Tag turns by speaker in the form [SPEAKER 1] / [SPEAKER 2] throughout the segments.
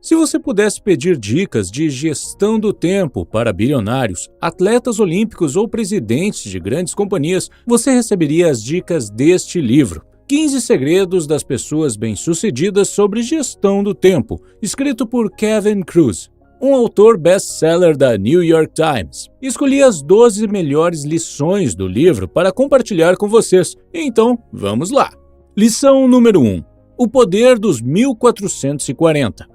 [SPEAKER 1] Se você pudesse pedir dicas de gestão do tempo para bilionários, atletas olímpicos ou presidentes de grandes companhias, você receberia as dicas deste livro. 15 Segredos das Pessoas Bem-Sucedidas sobre Gestão do Tempo, escrito por Kevin Kruse, um autor best-seller da New York Times. Escolhi as 12 melhores lições do livro para compartilhar com vocês. Então, vamos lá! Lição número 1. O poder dos 1440.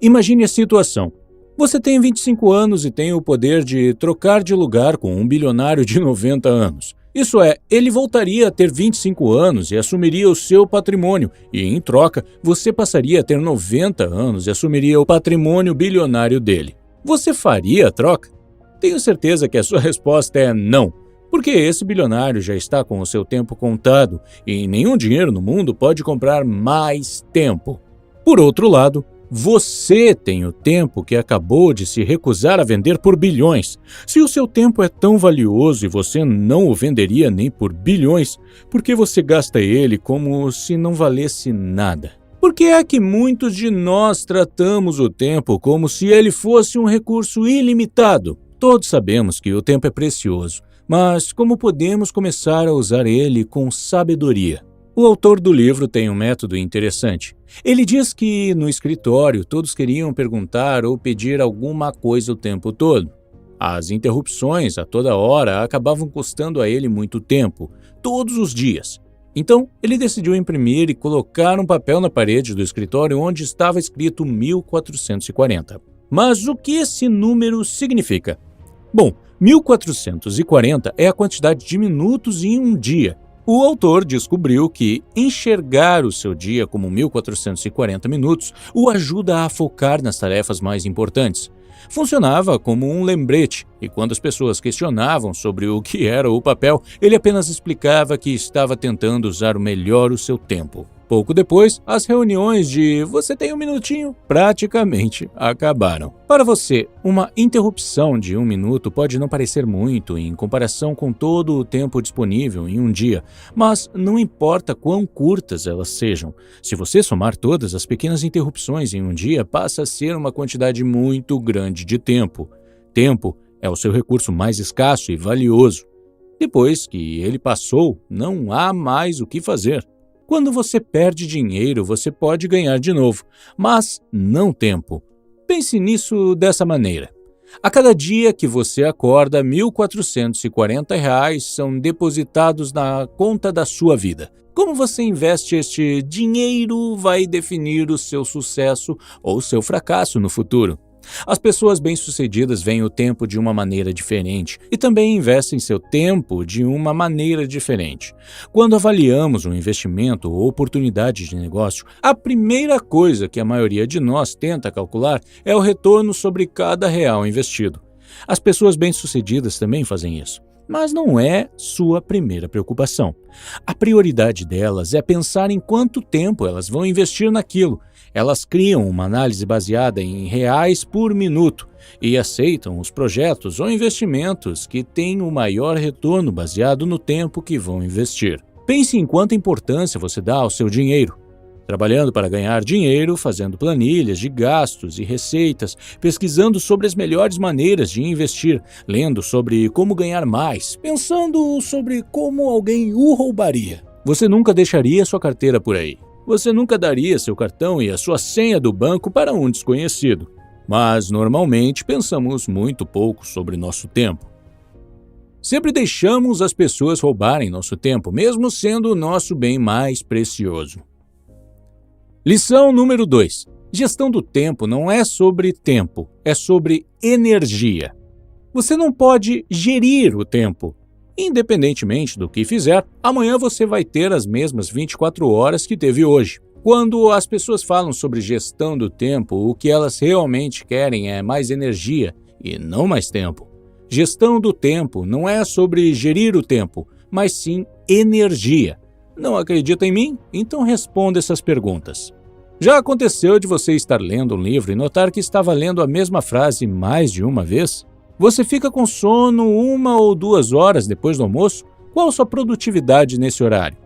[SPEAKER 1] Imagine a situação. Você tem 25 anos e tem o poder de trocar de lugar com um bilionário de 90 anos. Isso é, ele voltaria a ter 25 anos e assumiria o seu patrimônio, e em troca, você passaria a ter 90 anos e assumiria o patrimônio bilionário dele. Você faria a troca? Tenho certeza que a sua resposta é não, porque esse bilionário já está com o seu tempo contado e nenhum dinheiro no mundo pode comprar mais tempo. Por outro lado, você tem o tempo que acabou de se recusar a vender por bilhões. Se o seu tempo é tão valioso e você não o venderia nem por bilhões, por que você gasta ele como se não valesse nada? Por que é que muitos de nós tratamos o tempo como se ele fosse um recurso ilimitado? Todos sabemos que o tempo é precioso, mas como podemos começar a usar ele com sabedoria? O autor do livro tem um método interessante. Ele diz que no escritório todos queriam perguntar ou pedir alguma coisa o tempo todo. As interrupções a toda hora acabavam custando a ele muito tempo, todos os dias. Então, ele decidiu imprimir e colocar um papel na parede do escritório onde estava escrito 1440. Mas o que esse número significa? Bom, 1440 é a quantidade de minutos em um dia. O autor descobriu que enxergar o seu dia como 1440 minutos o ajuda a focar nas tarefas mais importantes. Funcionava como um lembrete, e quando as pessoas questionavam sobre o que era o papel, ele apenas explicava que estava tentando usar melhor o seu tempo. Pouco depois, as reuniões de "você tem um minutinho" praticamente acabaram. Para você, uma interrupção de 1 minuto pode não parecer muito em comparação com todo o tempo disponível em um dia, mas não importa quão curtas elas sejam. Se você somar todas as pequenas interrupções em um dia, passa a ser uma quantidade muito grande de tempo. Tempo é o seu recurso mais escasso e valioso. Depois que ele passou, não há mais o que fazer. Quando você perde dinheiro, você pode ganhar de novo, mas não tempo. Pense nisso dessa maneira. A cada dia que você acorda, R$ 1.440 são depositados na conta da sua vida. Como você investe este dinheiro vai definir o seu sucesso ou seu fracasso no futuro. As pessoas bem-sucedidas veem o tempo de uma maneira diferente e também investem seu tempo de uma maneira diferente. Quando avaliamos um investimento ou oportunidade de negócio, a primeira coisa que a maioria de nós tenta calcular é o retorno sobre cada real investido. As pessoas bem-sucedidas também fazem isso, mas não é sua primeira preocupação. A prioridade delas é pensar em quanto tempo elas vão investir naquilo. Elas criam uma análise baseada em reais por minuto e aceitam os projetos ou investimentos que têm o maior retorno baseado no tempo que vão investir. Pense em quanta importância você dá ao seu dinheiro. Trabalhando para ganhar dinheiro, fazendo planilhas de gastos e receitas, pesquisando sobre as melhores maneiras de investir, lendo sobre como ganhar mais, pensando sobre como alguém o roubaria. Você nunca deixaria sua carteira por aí. Você nunca daria seu cartão e a sua senha do banco para um desconhecido. Mas, normalmente, pensamos muito pouco sobre nosso tempo. Sempre deixamos as pessoas roubarem nosso tempo, mesmo sendo o nosso bem mais precioso. Lição número 2. Gestão do tempo não é sobre tempo, é sobre energia. Você não pode gerir o tempo. Independentemente do que fizer, amanhã você vai ter as mesmas 24 horas que teve hoje. Quando as pessoas falam sobre gestão do tempo, o que elas realmente querem é mais energia e não mais tempo. Gestão do tempo não é sobre gerir o tempo, mas sim energia. Não acredita em mim? Então responda essas perguntas. Já aconteceu de você estar lendo um livro e notar que estava lendo a mesma frase mais de uma vez? Você fica com sono 1 ou 2 horas depois do almoço? Qual sua produtividade nesse horário?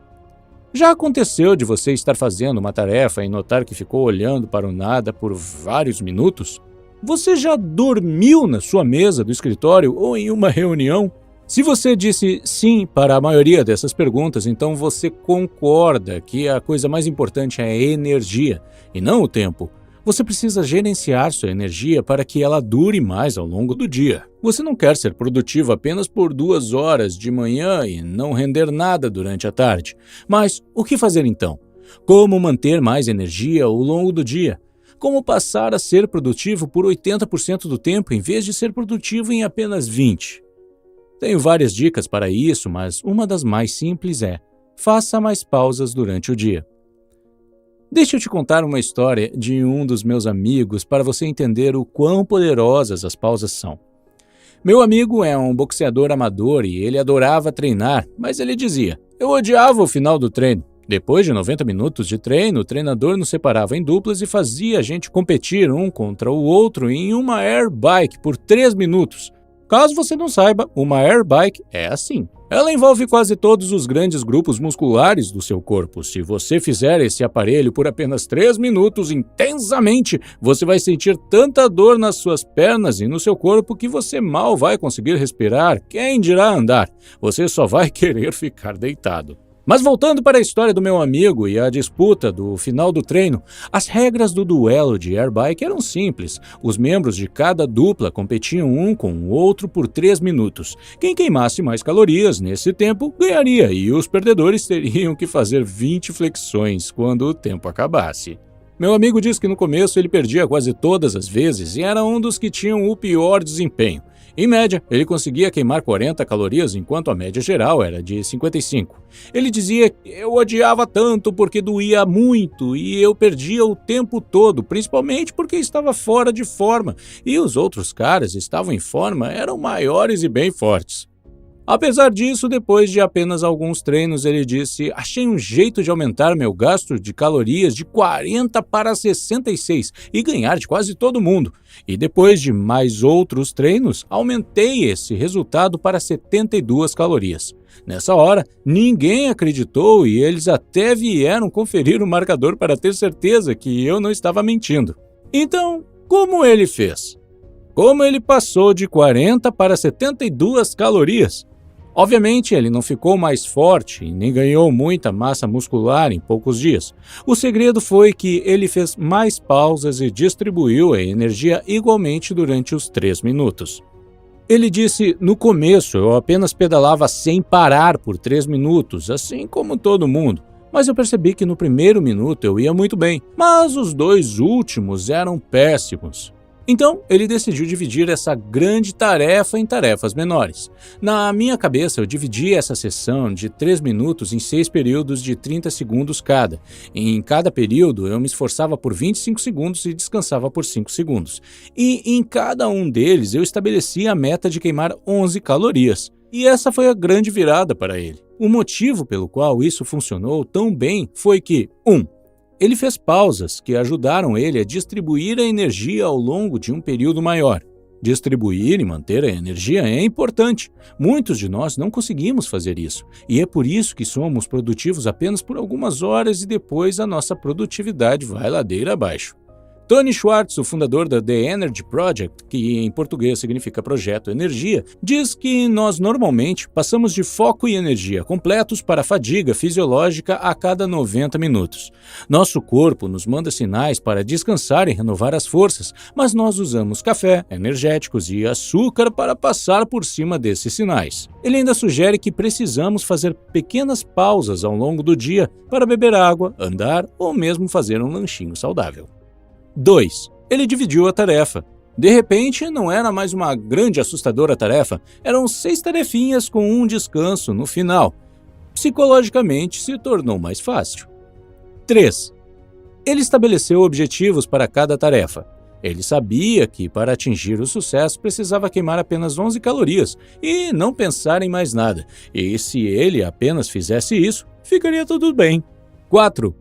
[SPEAKER 1] Já aconteceu de você estar fazendo uma tarefa e notar que ficou olhando para o nada por vários minutos? Você já dormiu na sua mesa do escritório ou em uma reunião? Se você disse sim para a maioria dessas perguntas, então você concorda que a coisa mais importante é a energia e não o tempo. Você precisa gerenciar sua energia para que ela dure mais ao longo do dia. Você não quer ser produtivo apenas por 2 horas de manhã e não render nada durante a tarde. Mas o que fazer então? Como manter mais energia ao longo do dia? Como passar a ser produtivo por 80% do tempo em vez de ser produtivo em apenas 20%? Tenho várias dicas para isso, mas uma das mais simples é: faça mais pausas durante o dia. Deixa eu te contar uma história de um dos meus amigos para você entender o quão poderosas as pausas são. Meu amigo é um boxeador amador e ele adorava treinar, mas ele dizia: eu odiava o final do treino. Depois de 90 minutos de treino, o treinador nos separava em duplas e fazia a gente competir um contra o outro em uma air bike por 3 minutos. Caso você não saiba, uma air bike é assim. Ela envolve quase todos os grandes grupos musculares do seu corpo. Se você fizer esse aparelho por apenas 3 minutos intensamente, você vai sentir tanta dor nas suas pernas e no seu corpo que você mal vai conseguir respirar, quem dirá andar. Você só vai querer ficar deitado. Mas voltando para a história do meu amigo e a disputa do final do treino, as regras do duelo de airbike eram simples. Os membros de cada dupla competiam um com o outro por 3 minutos. Quem queimasse mais calorias nesse tempo ganharia e os perdedores teriam que fazer 20 flexões quando o tempo acabasse. Meu amigo diz que no começo ele perdia quase todas as vezes e era um dos que tinham o pior desempenho. Em média, ele conseguia queimar 40 calorias, enquanto a média geral era de 55. Ele dizia que eu odiava tanto porque doía muito e eu perdia o tempo todo, principalmente porque estava fora de forma, e os outros caras estavam em forma, eram maiores e bem fortes. Apesar disso, depois de apenas alguns treinos, ele disse: achei um jeito de aumentar meu gasto de calorias de 40 para 66 e ganhar de quase todo mundo. E depois de mais outros treinos, aumentei esse resultado para 72 calorias. Nessa hora, ninguém acreditou e eles até vieram conferir o marcador para ter certeza que eu não estava mentindo. Então, como ele fez? Como ele passou de 40 para 72 calorias? Obviamente, ele não ficou mais forte e nem ganhou muita massa muscular em poucos dias. O segredo foi que ele fez mais pausas e distribuiu a energia igualmente durante os 3 minutos. Ele disse: no começo eu apenas pedalava sem parar por 3 minutos, assim como todo mundo. Mas eu percebi que no primeiro minuto eu ia muito bem, mas os 2 últimos eram péssimos. Então, ele decidiu dividir essa grande tarefa em tarefas menores. Na minha cabeça, eu dividi essa sessão de 3 minutos em 6 períodos de 30 segundos cada. Em cada período, eu me esforçava por 25 segundos e descansava por 5 segundos. E em cada um deles, eu estabeleci a meta de queimar 11 calorias. E essa foi a grande virada para ele. O motivo pelo qual isso funcionou tão bem foi que, 1. Ele fez pausas que ajudaram ele a distribuir a energia ao longo de um período maior. Distribuir e manter a energia é importante. Muitos de nós não conseguimos fazer isso, e é por isso que somos produtivos apenas por algumas horas e depois a nossa produtividade vai ladeira abaixo. Tony Schwartz, o fundador da The Energy Project, que em português significa Projeto Energia, diz que nós normalmente passamos de foco e energia completos para fadiga fisiológica a cada 90 minutos. Nosso corpo nos manda sinais para descansar e renovar as forças, mas nós usamos café, energéticos e açúcar para passar por cima desses sinais. Ele ainda sugere que precisamos fazer pequenas pausas ao longo do dia para beber água, andar ou mesmo fazer um lanchinho saudável. 2. Ele dividiu a tarefa. De repente, não era mais uma grande assustadora tarefa, eram 6 tarefinhas com um descanso no final. Psicologicamente, se tornou mais fácil. 3. Ele estabeleceu objetivos para cada tarefa. Ele sabia que, para atingir o sucesso, precisava queimar apenas 11 calorias e não pensar em mais nada. E se ele apenas fizesse isso, ficaria tudo bem. 4.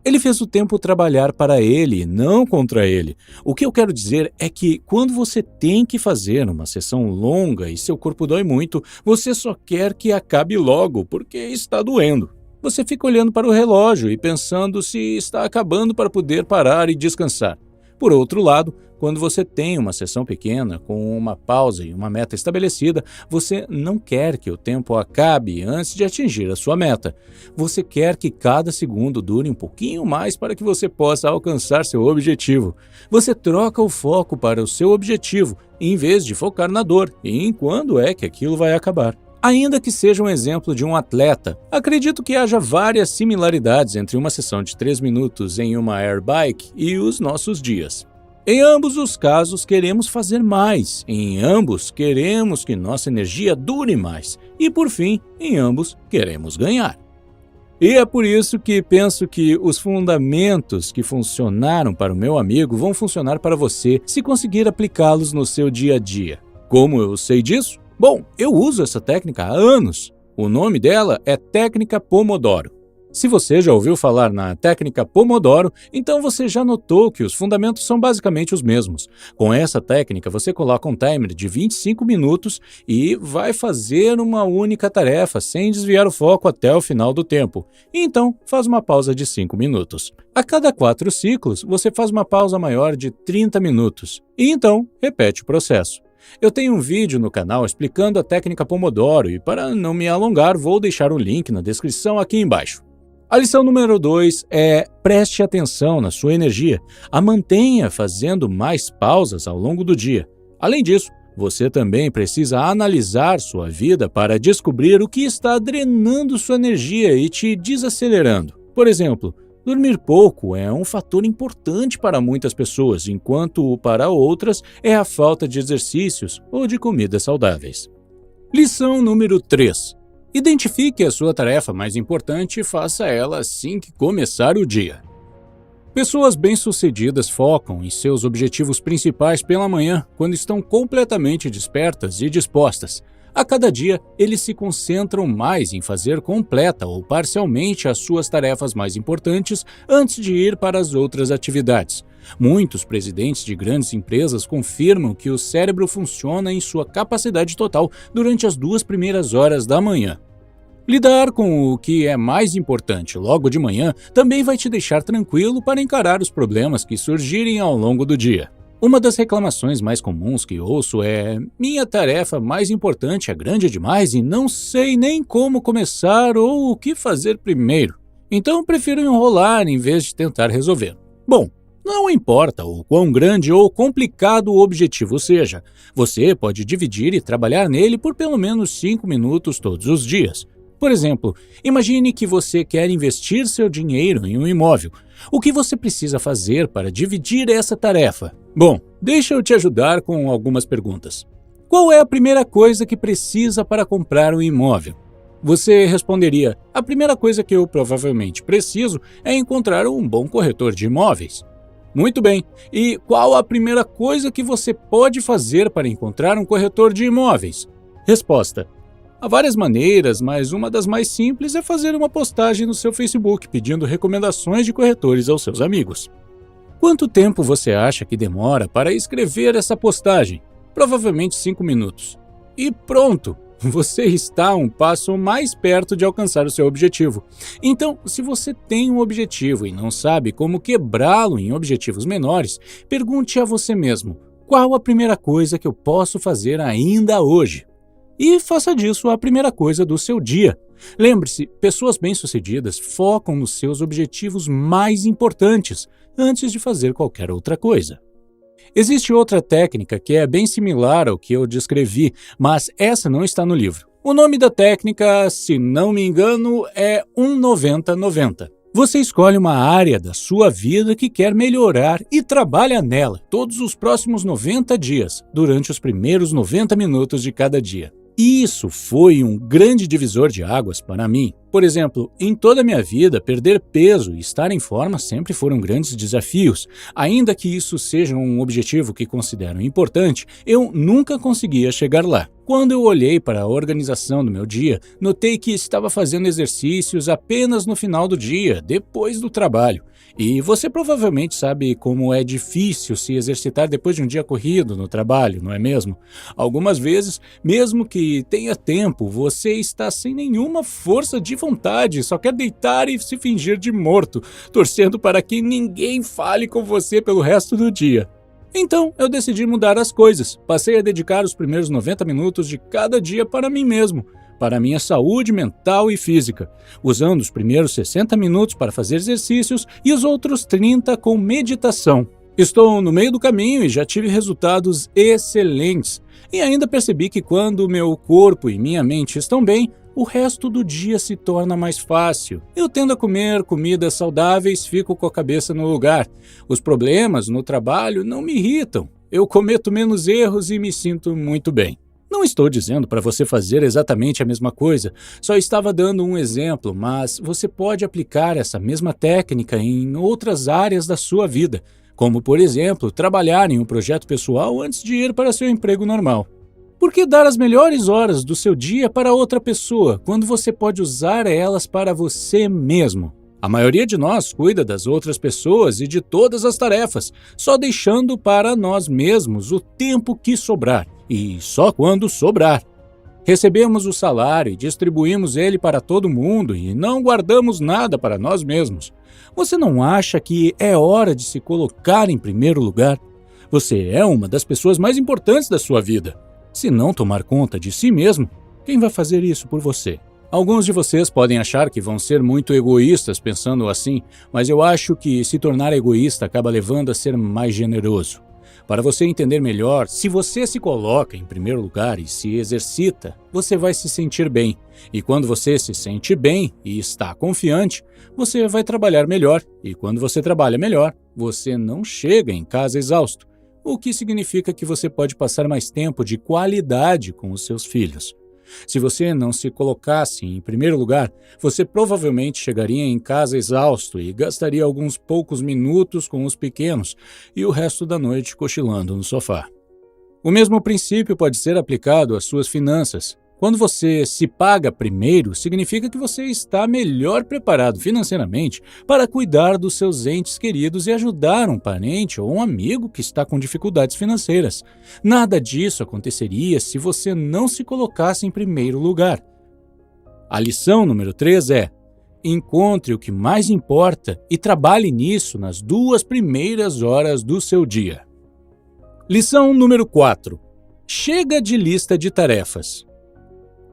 [SPEAKER 1] Ele fez o tempo trabalhar para ele, não contra ele. O que eu quero dizer é que quando você tem que fazer uma sessão longa e seu corpo dói muito, você só quer que acabe logo porque está doendo. você fica olhando para o relógio e pensando se está acabando para poder parar e descansar. Por outro lado, quando você tem uma sessão pequena, com uma pausa e uma meta estabelecida, você não quer que o tempo acabe antes de atingir a sua meta. Você quer que cada segundo dure um pouquinho mais para que você possa alcançar seu objetivo. Você troca o foco para o seu objetivo, em vez de focar na dor e em quando é que aquilo vai acabar. Ainda que seja um exemplo de um atleta, acredito que haja várias similaridades entre uma sessão de 3 minutos em uma air bike e os nossos dias. Em ambos os casos, queremos fazer mais. Em ambos, queremos que nossa energia dure mais. E, por fim, em ambos, queremos ganhar. E é por isso que penso que os fundamentos que funcionaram para o meu amigo vão funcionar para você se conseguir aplicá-los no seu dia a dia. Como eu sei disso? Bom, eu uso essa técnica há anos. O nome dela é Técnica Pomodoro. Se você já ouviu falar na técnica Pomodoro, então você já notou que os fundamentos são basicamente os mesmos. Com essa técnica, você coloca um timer de 25 minutos e vai fazer uma única tarefa sem desviar o foco até o final do tempo. Então, faz uma pausa de 5 minutos. A cada 4 ciclos, você faz uma pausa maior de 30 minutos. E então, repete o processo. Eu tenho um vídeo no canal explicando a técnica Pomodoro e, para não me alongar, vou deixar o link na descrição aqui embaixo. A lição número 2 é: preste atenção na sua energia, a mantenha fazendo mais pausas ao longo do dia. Além disso, você também precisa analisar sua vida para descobrir o que está drenando sua energia e te desacelerando. Por exemplo, dormir pouco é um fator importante para muitas pessoas, enquanto para outras é a falta de exercícios ou de comidas saudáveis. Lição número 3. Identifique a sua tarefa mais importante e faça ela assim que começar o dia. Pessoas bem-sucedidas focam em seus objetivos principais pela manhã, quando estão completamente despertas e dispostas. A cada dia, eles se concentram mais em fazer completa ou parcialmente as suas tarefas mais importantes antes de ir para as outras atividades. Muitos presidentes de grandes empresas confirmam que o cérebro funciona em sua capacidade total durante as 2 primeiras horas da manhã. Lidar com o que é mais importante logo de manhã também vai te deixar tranquilo para encarar os problemas que surgirem ao longo do dia. Uma das reclamações mais comuns que ouço é: minha tarefa mais importante é grande demais e não sei nem como começar ou o que fazer primeiro. Então prefiro enrolar em vez de tentar resolver. Bom, não importa o quão grande ou complicado o objetivo seja, você pode dividir e trabalhar nele por pelo menos 5 minutos todos os dias. Por exemplo, imagine que você quer investir seu dinheiro em um imóvel. O que você precisa fazer para dividir essa tarefa? Bom, deixa eu te ajudar com algumas perguntas. Qual é a primeira coisa que precisa para comprar um imóvel? Você responderia: a primeira coisa que eu provavelmente preciso é encontrar um bom corretor de imóveis. Muito bem, e qual a primeira coisa que você pode fazer para encontrar um corretor de imóveis? Resposta: há várias maneiras, mas uma das mais simples é fazer uma postagem no seu Facebook pedindo recomendações de corretores aos seus amigos. Quanto tempo você acha que demora para escrever essa postagem? Provavelmente 5 minutos. E pronto! Você está um passo mais perto de alcançar o seu objetivo. Então, se você tem um objetivo e não sabe como quebrá-lo em objetivos menores, pergunte a você mesmo: qual a primeira coisa que eu posso fazer ainda hoje? E faça disso a primeira coisa do seu dia. Lembre-se, pessoas bem-sucedidas focam nos seus objetivos mais importantes antes de fazer qualquer outra coisa. Existe outra técnica que é bem similar ao que eu descrevi, mas essa não está no livro. O nome da técnica, se não me engano, é 1-90-90. Você escolhe uma área da sua vida que quer melhorar e trabalha nela todos os próximos 90 dias, durante os primeiros 90 minutos de cada dia. Isso foi um grande divisor de águas para mim. Por exemplo, em toda a minha vida, perder peso e estar em forma sempre foram grandes desafios. Ainda que isso seja um objetivo que considero importante, eu nunca conseguia chegar lá. Quando eu olhei para a organização do meu dia, notei que estava fazendo exercícios apenas no final do dia, depois do trabalho. E você provavelmente sabe como é difícil se exercitar depois de um dia corrido no trabalho, não é mesmo? Algumas vezes, mesmo que tenha tempo, você está sem nenhuma força de vontade, só quer deitar e se fingir de morto, torcendo para que ninguém fale com você pelo resto do dia. Então, eu decidi mudar as coisas. Passei a dedicar os primeiros 90 minutos de cada dia para mim mesmo, para minha saúde mental e física, usando os primeiros 60 minutos para fazer exercícios e os outros 30 com meditação. Estou no meio do caminho e já tive resultados excelentes. E ainda percebi que quando meu corpo e minha mente estão bem, o resto do dia se torna mais fácil. Eu tendo a comer comidas saudáveis, fico com a cabeça no lugar. Os problemas no trabalho não me irritam. Eu cometo menos erros e me sinto muito bem. Não estou dizendo para você fazer exatamente a mesma coisa, só estava dando um exemplo, mas você pode aplicar essa mesma técnica em outras áreas da sua vida, como, por exemplo, trabalhar em um projeto pessoal antes de ir para seu emprego normal. Por que dar as melhores horas do seu dia para outra pessoa, quando você pode usar elas para você mesmo? A maioria de nós cuida das outras pessoas e de todas as tarefas, só deixando para nós mesmos o tempo que sobrar, e só quando sobrar. Recebemos o salário e distribuímos ele para todo mundo e não guardamos nada para nós mesmos. Você não acha que é hora de se colocar em primeiro lugar? Você é uma das pessoas mais importantes da sua vida. Se não tomar conta de si mesmo, quem vai fazer isso por você? Alguns de vocês podem achar que vão ser muito egoístas pensando assim, mas eu acho que se tornar egoísta acaba levando a ser mais generoso. Para você entender melhor, se você se coloca em primeiro lugar e se exercita, você vai se sentir bem. E quando você se sente bem e está confiante, você vai trabalhar melhor. E quando você trabalha melhor, você não chega em casa exausto, o que significa que você pode passar mais tempo de qualidade com os seus filhos. Se você não se colocasse em primeiro lugar, você provavelmente chegaria em casa exausto e gastaria alguns poucos minutos com os pequenos e o resto da noite cochilando no sofá. O mesmo princípio pode ser aplicado às suas finanças. Quando você se paga primeiro, significa que você está melhor preparado financeiramente para cuidar dos seus entes queridos e ajudar um parente ou um amigo que está com dificuldades financeiras. Nada disso aconteceria se você não se colocasse em primeiro lugar. A lição número 3 é: encontre o que mais importa e trabalhe nisso nas 2 primeiras horas do seu dia. Lição número 4. Chega de lista de tarefas.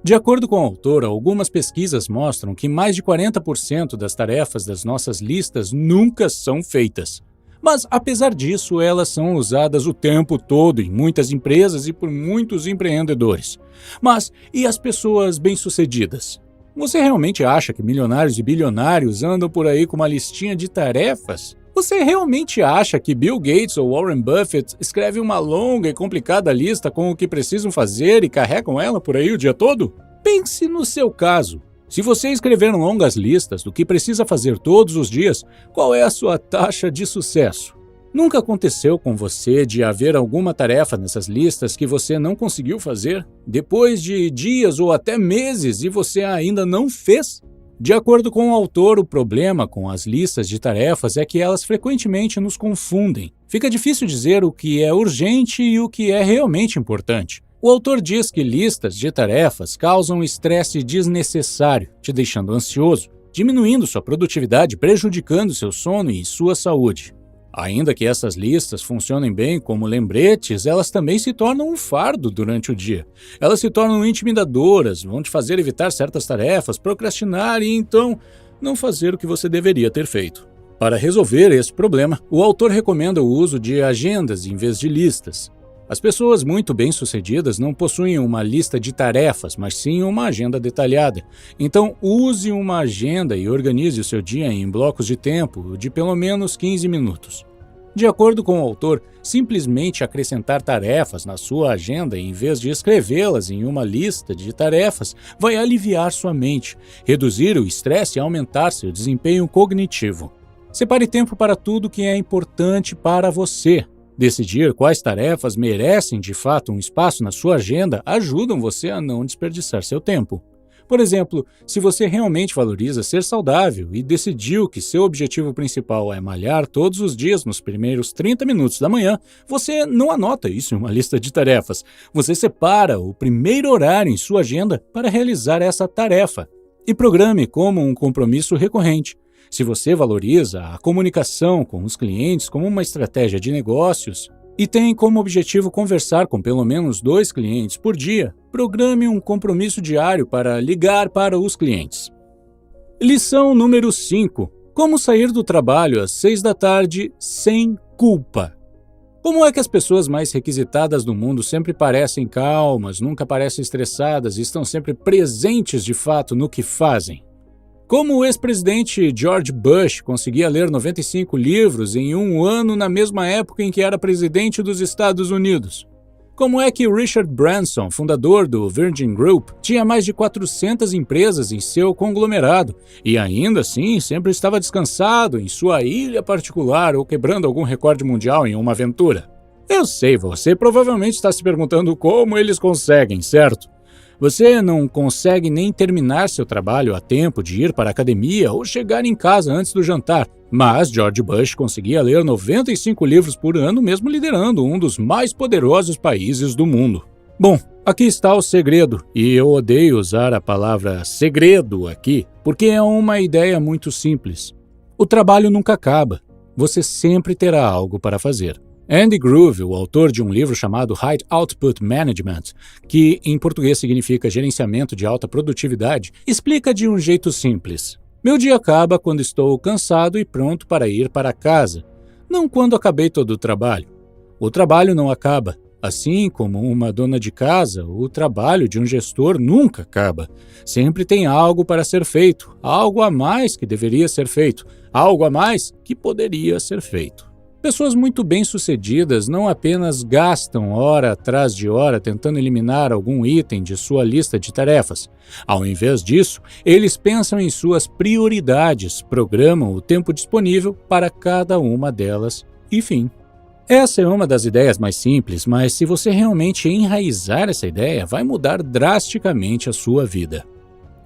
[SPEAKER 1] De acordo com o autor, algumas pesquisas mostram que mais de 40% das tarefas das nossas listas nunca são feitas. Mas, apesar disso, elas são usadas o tempo todo em muitas empresas e por muitos empreendedores. Mas, e as pessoas bem-sucedidas? Você realmente acha que milionários e bilionários andam por aí com uma listinha de tarefas? Você realmente acha que Bill Gates ou Warren Buffett escrevem uma longa e complicada lista com o que precisam fazer e carregam ela por aí o dia todo? Pense no seu caso. Se você escrever longas listas do que precisa fazer todos os dias, qual é a sua taxa de sucesso? Nunca aconteceu com você de haver alguma tarefa nessas listas que você não conseguiu fazer, depois de dias ou até meses, e você ainda não fez? De acordo com o autor, o problema com as listas de tarefas é que elas frequentemente nos confundem. Fica difícil dizer o que é urgente e o que é realmente importante. O autor diz que listas de tarefas causam estresse desnecessário, te deixando ansioso, diminuindo sua produtividade, prejudicando seu sono e sua saúde. Ainda que essas listas funcionem bem como lembretes, elas também se tornam um fardo durante o dia. Elas se tornam intimidadoras, vão te fazer evitar certas tarefas, procrastinar e então não fazer o que você deveria ter feito. Para resolver esse problema, o autor recomenda o uso de agendas em vez de listas. As pessoas muito bem-sucedidas não possuem uma lista de tarefas, mas sim uma agenda detalhada. Então, use uma agenda e organize o seu dia em blocos de tempo de pelo menos 15 minutos. De acordo com o autor, simplesmente acrescentar tarefas na sua agenda em vez de escrevê-las em uma lista de tarefas vai aliviar sua mente, reduzir o estresse e aumentar seu desempenho cognitivo. Separe tempo para tudo que é importante para você. Decidir quais tarefas merecem de fato um espaço na sua agenda ajudam você a não desperdiçar seu tempo. Por exemplo, se você realmente valoriza ser saudável e decidiu que seu objetivo principal é malhar todos os dias nos primeiros 30 minutos da manhã, você não anota isso em uma lista de tarefas. Você separa o primeiro horário em sua agenda para realizar essa tarefa e programe como um compromisso recorrente. Se você valoriza a comunicação com os clientes como uma estratégia de negócios e tem como objetivo conversar com pelo menos 2 clientes por dia, programe um compromisso diário para ligar para os clientes. Lição número 5. Como sair do trabalho às 6 da tarde sem culpa. Como é que as pessoas mais requisitadas do mundo sempre parecem calmas, nunca parecem estressadas e estão sempre presentes de fato no que fazem? Como o ex-presidente George Bush conseguia ler 95 livros em um ano na mesma época em que era presidente dos Estados Unidos? Como é que Richard Branson, fundador do Virgin Group, tinha mais de 400 empresas em seu conglomerado e ainda assim sempre estava descansado em sua ilha particular ou quebrando algum recorde mundial em uma aventura? Eu sei, você provavelmente está se perguntando como eles conseguem, certo? Você não consegue nem terminar seu trabalho a tempo de ir para a academia ou chegar em casa antes do jantar, mas George Bush conseguia ler 95 livros por ano mesmo liderando um dos mais poderosos países do mundo. Bom, aqui está o segredo, e eu odeio usar a palavra segredo aqui, porque é uma ideia muito simples. O trabalho nunca acaba, você sempre terá algo para fazer. Andy Grove, o autor de um livro chamado High Output Management, que em português significa gerenciamento de alta produtividade, explica de um jeito simples. Meu dia acaba quando estou cansado e pronto para ir para casa, não quando acabei todo o trabalho. O trabalho não acaba. Assim como uma dona de casa, o trabalho de um gestor nunca acaba. Sempre tem algo para ser feito, algo a mais que deveria ser feito, algo a mais que poderia ser feito. Pessoas muito bem-sucedidas não apenas gastam hora atrás de hora tentando eliminar algum item de sua lista de tarefas. Ao invés disso, eles pensam em suas prioridades, programam o tempo disponível para cada uma delas e fim. Essa é uma das ideias mais simples, mas se você realmente enraizar essa ideia, vai mudar drasticamente a sua vida.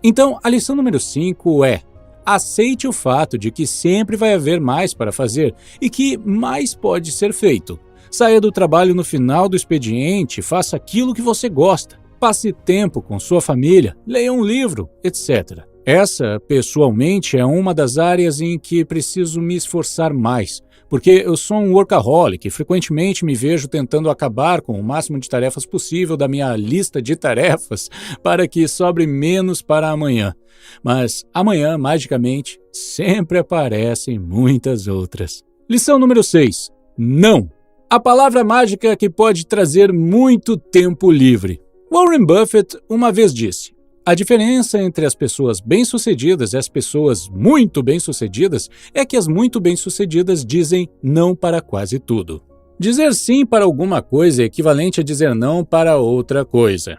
[SPEAKER 1] Então, a lição número 5 é: aceite o fato de que sempre vai haver mais para fazer e que mais pode ser feito. Saia do trabalho no final do expediente, faça aquilo que você gosta. Passe tempo com sua família, leia um livro, etc. Essa, pessoalmente, é uma das áreas em que preciso me esforçar mais, porque eu sou um workaholic e frequentemente me vejo tentando acabar com o máximo de tarefas possível da minha lista de tarefas para que sobre menos para amanhã. Mas amanhã, magicamente, sempre aparecem muitas outras. Lição número 6. Não. A palavra mágica que pode trazer muito tempo livre. Warren Buffett uma vez disse: a diferença entre as pessoas bem-sucedidas e as pessoas muito bem-sucedidas é que as muito bem-sucedidas dizem não para quase tudo. Dizer sim para alguma coisa é equivalente a dizer não para outra coisa.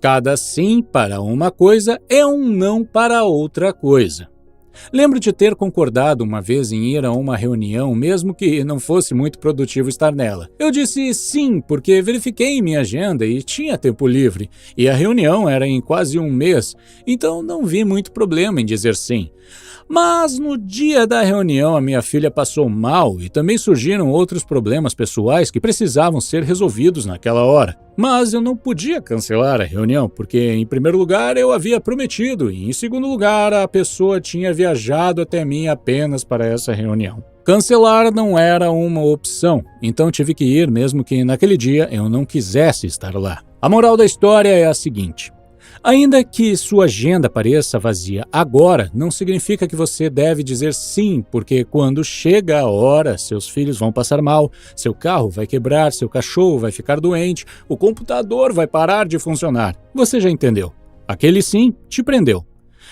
[SPEAKER 1] Cada sim para uma coisa é um não para outra coisa. Lembro de ter concordado uma vez em ir a uma reunião, mesmo que não fosse muito produtivo estar nela. Eu disse sim, porque verifiquei em minha agenda e tinha tempo livre, e a reunião era em quase um mês, então não vi muito problema em dizer sim. Mas no dia da reunião a minha filha passou mal e também surgiram outros problemas pessoais que precisavam ser resolvidos naquela hora. Mas eu não podia cancelar a reunião, porque em primeiro lugar eu havia prometido e em segundo lugar a pessoa tinha viajado até mim apenas para essa reunião. Cancelar não era uma opção, então tive que ir mesmo que naquele dia eu não quisesse estar lá. A moral da história é a seguinte: ainda que sua agenda pareça vazia agora, não significa que você deve dizer sim, porque quando chega a hora, seus filhos vão passar mal, seu carro vai quebrar, seu cachorro vai ficar doente, o computador vai parar de funcionar. Você já entendeu? Aquele sim te prendeu.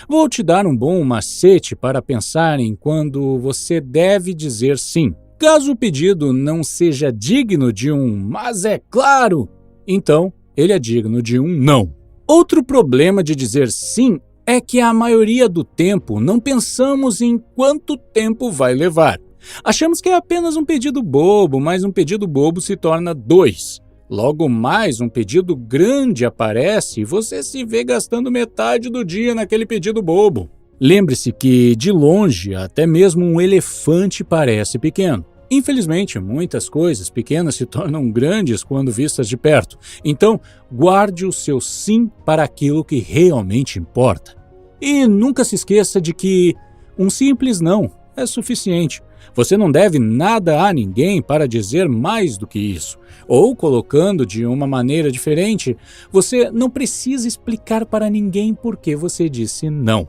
[SPEAKER 1] Vou te dar um bom macete para pensar em quando você deve dizer sim. Caso o pedido não seja digno de um "mas é claro", então ele é digno de um não. Outro problema de dizer sim é que a maioria do tempo não pensamos em quanto tempo vai levar. Achamos que é apenas um pedido bobo, mas um pedido bobo se torna 2. Logo mais, um pedido grande aparece e você se vê gastando metade do dia naquele pedido bobo. Lembre-se que, de longe, até mesmo um elefante parece pequeno. Infelizmente, muitas coisas pequenas se tornam grandes quando vistas de perto. Então, guarde o seu sim para aquilo que realmente importa. E nunca se esqueça de que um simples não é suficiente. Você não deve nada a ninguém para dizer mais do que isso. Ou, colocando de uma maneira diferente, você não precisa explicar para ninguém por que você disse não.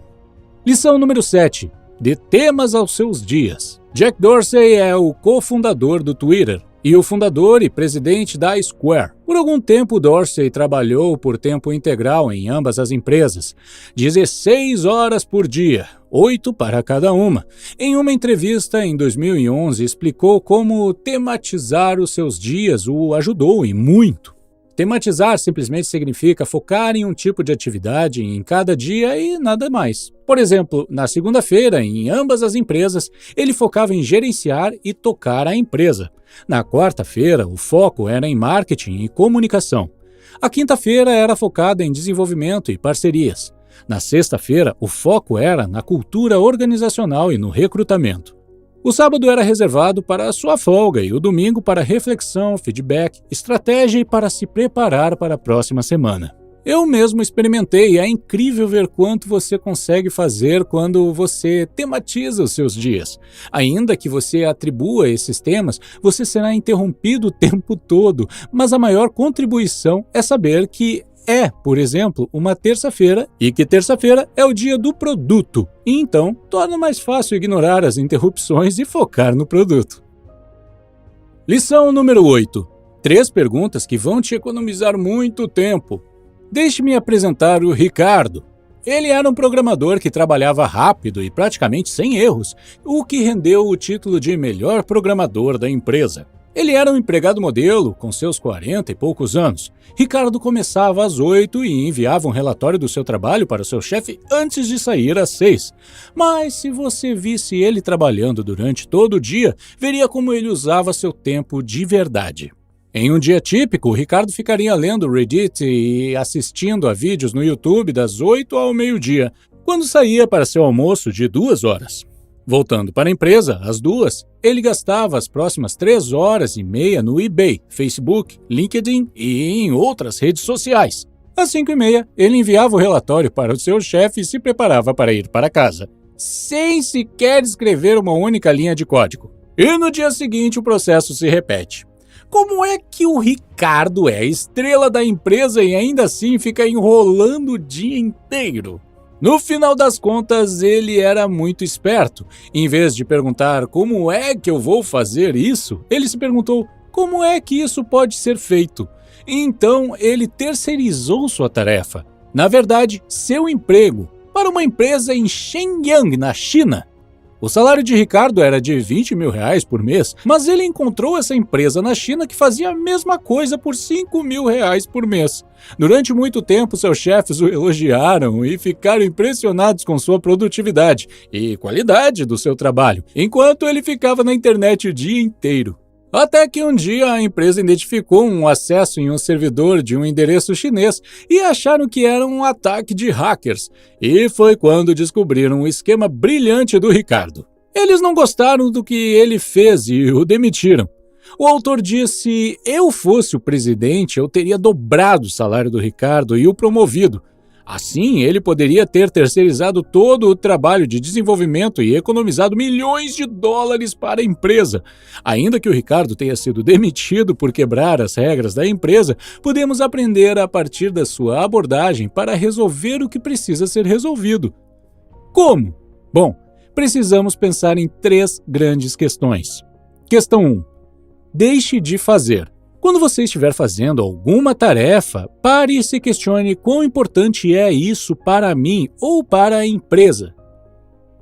[SPEAKER 1] Lição número 7. Dê temas aos seus dias. Jack Dorsey é o cofundador do Twitter e o fundador e presidente da Square. Por algum tempo, Dorsey trabalhou por tempo integral em ambas as empresas, 16 horas por dia, 8 para cada uma. Em uma entrevista em 2011, explicou como tematizar os seus dias o ajudou e muito. Tematizar simplesmente significa focar em um tipo de atividade em cada dia e nada mais. Por exemplo, na segunda-feira, em ambas as empresas, ele focava em gerenciar e tocar a empresa. Na quarta-feira, o foco era em marketing e comunicação. A quinta-feira era focada em desenvolvimento e parcerias. Na sexta-feira, o foco era na cultura organizacional e no recrutamento. O sábado era reservado para a sua folga e o domingo para reflexão, feedback, estratégia e para se preparar para a próxima semana. Eu mesmo experimentei e é incrível ver quanto você consegue fazer quando você tematiza os seus dias. Ainda que você atribua esses temas, você será interrompido o tempo todo, mas a maior contribuição é saber que por exemplo, uma terça-feira e que terça-feira é o dia do produto. E então, torna mais fácil ignorar as interrupções e focar no produto. Lição número 8. 3 perguntas que vão te economizar muito tempo. Deixe-me apresentar o Ricardo. Ele era um programador que trabalhava rápido e praticamente sem erros, o que rendeu o título de melhor programador da empresa. Ele era um empregado modelo, com seus 40 e poucos anos. Ricardo começava às 8 e enviava um relatório do seu trabalho para o seu chefe antes de sair às 6. Mas se você visse ele trabalhando durante todo o dia, veria como ele usava seu tempo de verdade. Em um dia típico, Ricardo ficaria lendo Reddit e assistindo a vídeos no YouTube das 8 ao meio-dia, quando saía para seu almoço de 2 horas. Voltando para a empresa, às 2, ele gastava as próximas 3 horas e meia no eBay, Facebook, LinkedIn e em outras redes sociais. Às 5h30, ele enviava o relatório para o seu chefe e se preparava para ir para casa, sem sequer escrever uma única linha de código. E no dia seguinte o processo se repete. Como é que o Ricardo é a estrela da empresa e ainda assim fica enrolando o dia inteiro? No final das contas, ele era muito esperto. Em vez de perguntar como é que eu vou fazer isso, ele se perguntou como é que isso pode ser feito. Então, ele terceirizou sua tarefa, na verdade, seu emprego, para uma empresa em Shenyang, na China. O salário de Ricardo era de R$20 mil por mês, mas ele encontrou essa empresa na China que fazia a mesma coisa por R$5 mil por mês. Durante muito tempo, seus chefes o elogiaram e ficaram impressionados com sua produtividade e qualidade do seu trabalho, enquanto ele ficava na internet o dia inteiro. Até que um dia a empresa identificou um acesso em um servidor de um endereço chinês e acharam que era um ataque de hackers. E foi quando descobriram o esquema brilhante do Ricardo. Eles não gostaram do que ele fez e o demitiram. O autor disse: "Eu fosse o presidente, eu teria dobrado o salário do Ricardo e o promovido. Assim, ele poderia ter terceirizado todo o trabalho de desenvolvimento e economizado milhões de dólares para a empresa. Ainda que o Ricardo tenha sido demitido por quebrar as regras da empresa, podemos aprender a partir da sua abordagem para resolver o que precisa ser resolvido. Como? Bom, precisamos pensar em 3 grandes questões. Questão 1. Deixe de fazer. Quando você estiver fazendo alguma tarefa, pare e se questione quão importante é isso para mim ou para a empresa.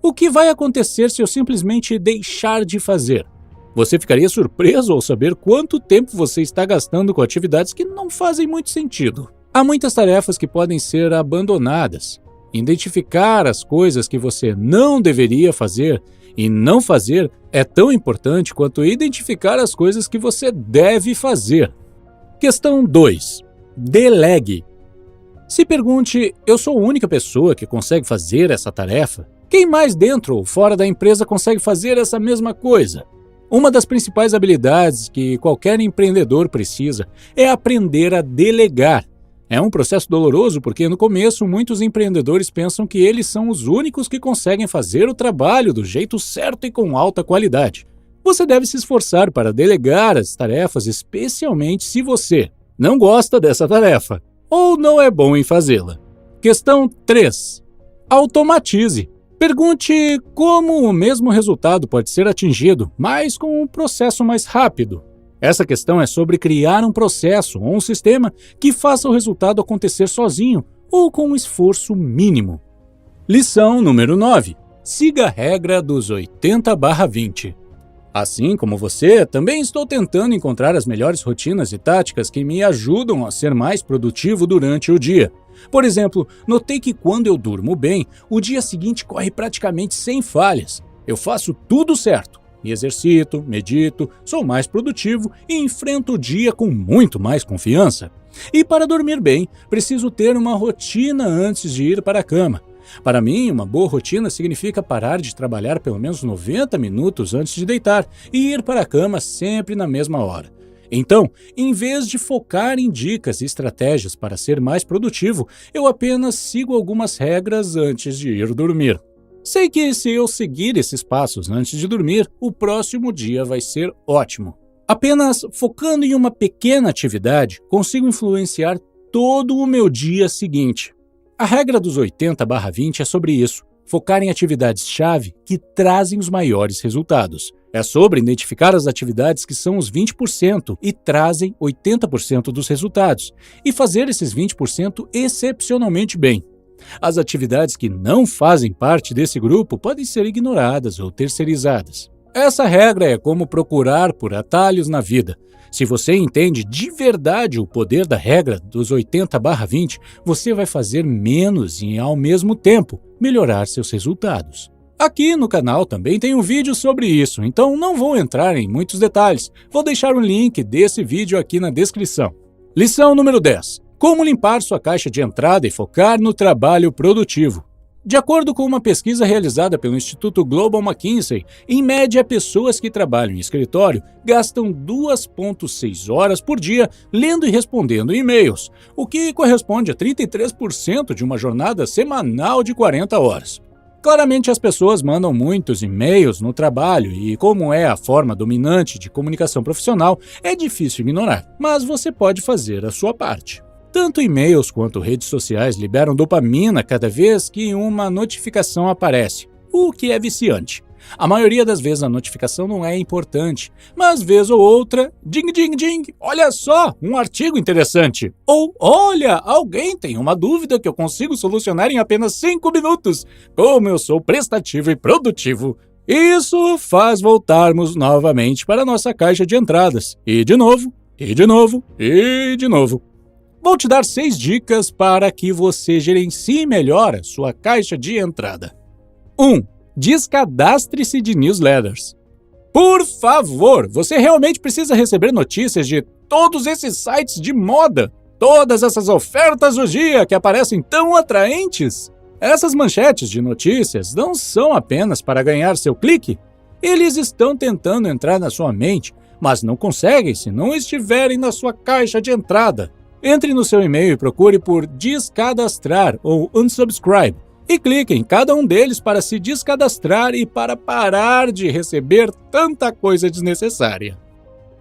[SPEAKER 1] O que vai acontecer se eu simplesmente deixar de fazer? Você ficaria surpreso ao saber quanto tempo você está gastando com atividades que não fazem muito sentido. Há muitas tarefas que podem ser abandonadas. Identificar as coisas que você não deveria fazer E não fazer é tão importante quanto identificar as coisas que você deve fazer. Questão 2. Delegue. Se pergunte, eu sou a única pessoa que consegue fazer essa tarefa? Quem mais dentro ou fora da empresa consegue fazer essa mesma coisa? Uma das principais habilidades que qualquer empreendedor precisa é aprender a delegar. É um processo doloroso porque no começo muitos empreendedores pensam que eles são os únicos que conseguem fazer o trabalho do jeito certo e com alta qualidade. Você deve se esforçar para delegar as tarefas, especialmente se você não gosta dessa tarefa ou não é bom em fazê-la. Questão 3. Automatize. Pergunte como o mesmo resultado pode ser atingido, mas com um processo mais rápido. Essa questão é sobre criar um processo ou um sistema que faça o resultado acontecer sozinho ou com um esforço mínimo. Lição número 9. Siga a regra dos 80/20. Assim como você, também estou tentando encontrar as melhores rotinas e táticas que me ajudam a ser mais produtivo durante o dia. Por exemplo, notei que quando eu durmo bem, o dia seguinte corre praticamente sem falhas. Eu faço tudo certo. Me exercito, medito, sou mais produtivo e enfrento o dia com muito mais confiança. E para dormir bem, preciso ter uma rotina antes de ir para a cama. Para mim, uma boa rotina significa parar de trabalhar pelo menos 90 minutos antes de deitar e ir para a cama sempre na mesma hora. Então, em vez de focar em dicas e estratégias para ser mais produtivo, eu apenas sigo algumas regras antes de ir dormir. Sei que se eu seguir esses passos antes de dormir, o próximo dia vai ser ótimo. Apenas focando em uma pequena atividade, consigo influenciar todo o meu dia seguinte. A regra dos 80/20 é sobre isso, focar em atividades-chave que trazem os maiores resultados. É sobre identificar as atividades que são os 20% e trazem 80% dos resultados, e fazer esses 20% excepcionalmente bem. As atividades que não fazem parte desse grupo podem ser ignoradas ou terceirizadas. Essa regra é como procurar por atalhos na vida. Se você entende de verdade o poder da regra dos 80/20, você vai fazer menos e, ao mesmo tempo, melhorar seus resultados. Aqui no canal também tem um vídeo sobre isso, então não vou entrar em muitos detalhes. Vou deixar o link desse vídeo aqui na descrição. Lição número 10. Como limpar sua caixa de entrada e focar no trabalho produtivo. De acordo com uma pesquisa realizada pelo Instituto Global McKinsey, em média, pessoas que trabalham em escritório gastam 2,6 horas por dia lendo e respondendo e-mails, o que corresponde a 33% de uma jornada semanal de 40 horas. Claramente, as pessoas mandam muitos e-mails no trabalho e, como é a forma dominante de comunicação profissional, é difícil ignorar, mas você pode fazer a sua parte. Tanto e-mails quanto redes sociais liberam dopamina cada vez que uma notificação aparece, o que é viciante. A maioria das vezes a notificação não é importante, mas vez ou outra, ding, ding, ding, olha só, um artigo interessante. Ou, olha, alguém tem uma dúvida que eu consigo solucionar em apenas 5 minutos. Como eu sou prestativo e produtivo. Isso faz voltarmos novamente para a nossa caixa de entradas. E de novo, e de novo, e de novo. Vou te dar 6 dicas para que você gerencie melhor a sua caixa de entrada. 1. Descadastre-se de newsletters. Por favor, você realmente precisa receber notícias de todos esses sites de moda? Todas essas ofertas do dia que aparecem tão atraentes? Essas manchetes de notícias não são apenas para ganhar seu clique. Eles estão tentando entrar na sua mente, mas não conseguem se não estiverem na sua caixa de entrada. Entre no seu e-mail e procure por descadastrar ou unsubscribe e clique em cada um deles para se descadastrar e para parar de receber tanta coisa desnecessária.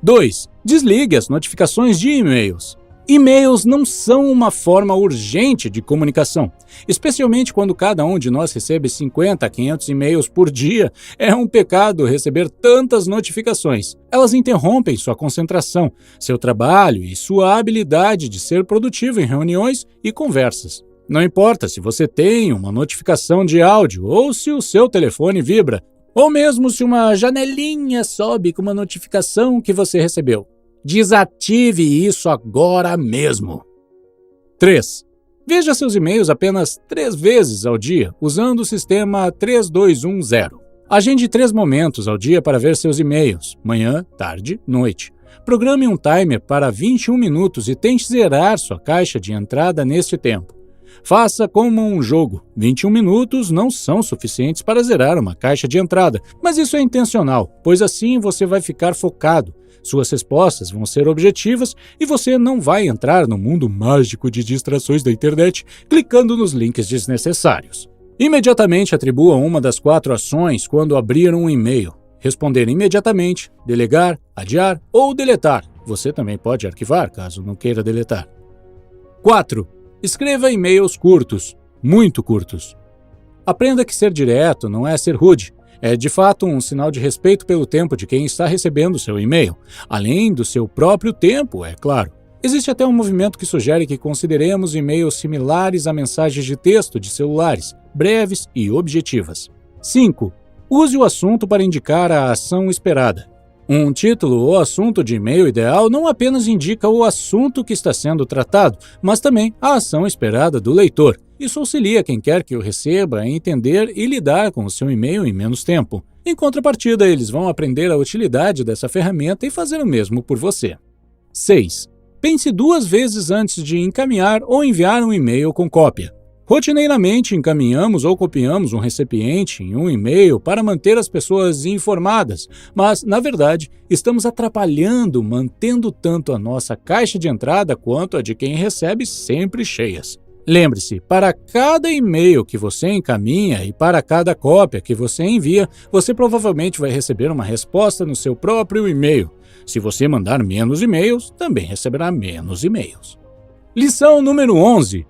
[SPEAKER 1] 2. Desligue as notificações de e-mails. E-mails não são uma forma urgente de comunicação, especialmente quando cada um de nós recebe 50 a 500 e-mails por dia. É um pecado receber tantas notificações. Elas interrompem sua concentração, seu trabalho e sua habilidade de ser produtivo em reuniões e conversas. Não importa se você tem uma notificação de áudio ou se o seu telefone vibra, ou mesmo se uma janelinha sobe com uma notificação que você recebeu. Desative isso agora mesmo. 3. Veja seus e-mails apenas 3 vezes ao dia, usando o sistema 3210. Agende 3 momentos ao dia para ver seus e-mails, manhã, tarde, noite. Programe um timer para 21 minutos e tente zerar sua caixa de entrada neste tempo. Faça como um jogo. 21 minutos não são suficientes para zerar uma caixa de entrada, mas isso é intencional, pois assim você vai ficar focado. Suas respostas vão ser objetivas e você não vai entrar no mundo mágico de distrações da internet clicando nos links desnecessários. Imediatamente atribua uma das 4 ações quando abrir um e-mail. Responder imediatamente, delegar, adiar ou deletar. Você também pode arquivar, caso não queira deletar. 4. Escreva e-mails curtos, muito curtos. Aprenda que ser direto não é ser rude. É, de fato, um sinal de respeito pelo tempo de quem está recebendo seu e-mail, além do seu próprio tempo, é claro. Existe até um movimento que sugere que consideremos e-mails similares a mensagens de texto de celulares, breves e objetivas. 5. Use o assunto para indicar a ação esperada. Um título ou assunto de e-mail ideal não apenas indica o assunto que está sendo tratado, mas também a ação esperada do leitor. Isso auxilia quem quer que o receba a entender e lidar com o seu e-mail em menos tempo. Em contrapartida, eles vão aprender a utilidade dessa ferramenta e fazer o mesmo por você. 6. Pense 2 vezes antes de encaminhar ou enviar um e-mail com cópia. Rotineiramente, encaminhamos ou copiamos um recipiente em um e-mail para manter as pessoas informadas, mas, na verdade, estamos atrapalhando, mantendo tanto a nossa caixa de entrada quanto a de quem recebe sempre cheias. Lembre-se, para cada e-mail que você encaminha e para cada cópia que você envia, você provavelmente vai receber uma resposta no seu próprio e-mail. Se você mandar menos e-mails, também receberá menos e-mails. Lição número 11.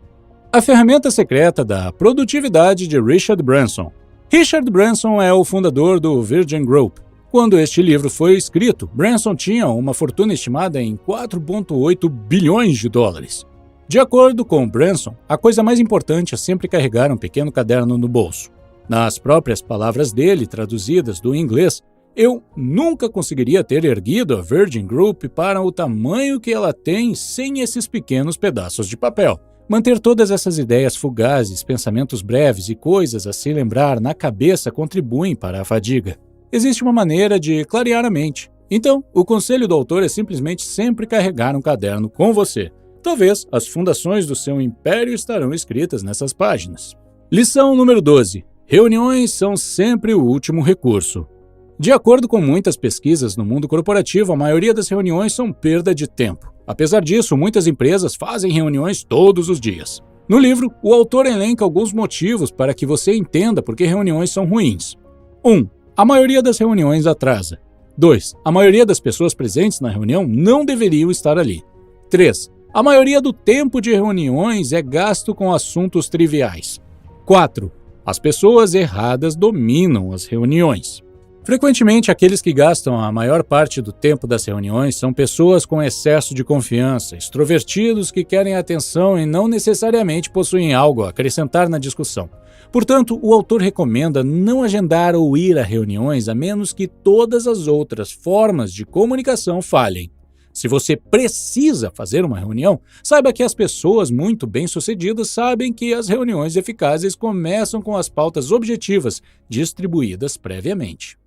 [SPEAKER 1] A ferramenta secreta da produtividade de Richard Branson. Richard Branson é o fundador do Virgin Group. Quando este livro foi escrito, Branson tinha uma fortuna estimada em 4,8 bilhões de dólares. De acordo com Branson, a coisa mais importante é sempre carregar um pequeno caderno no bolso. Nas próprias palavras dele, traduzidas do inglês, eu nunca conseguiria ter erguido a Virgin Group para o tamanho que ela tem sem esses pequenos pedaços de papel. Manter todas essas ideias fugazes, pensamentos breves e coisas a se lembrar na cabeça contribuem para a fadiga. Existe uma maneira de clarear a mente. Então, o conselho do autor é simplesmente sempre carregar um caderno com você. Talvez as fundações do seu império estarão escritas nessas páginas. Lição número 12. Reuniões são sempre o último recurso. De acordo com muitas pesquisas no mundo corporativo, a maioria das reuniões são perda de tempo. Apesar disso, muitas empresas fazem reuniões todos os dias. No livro, o autor elenca alguns motivos para que você entenda por que reuniões são ruins. 1. A maioria das reuniões atrasa. 2. A maioria das pessoas presentes na reunião não deveriam estar ali. 3. A maioria do tempo de reuniões é gasto com assuntos triviais. 4. As pessoas erradas dominam as reuniões. Frequentemente, aqueles que gastam a maior parte do tempo das reuniões são pessoas com excesso de confiança, extrovertidos que querem atenção e não necessariamente possuem algo a acrescentar na discussão. Portanto, o autor recomenda não agendar ou ir a reuniões a menos que todas as outras formas de comunicação falhem. Se você precisa fazer uma reunião, saiba que as pessoas muito bem-sucedidas sabem que as reuniões eficazes começam com as pautas objetivas distribuídas previamente.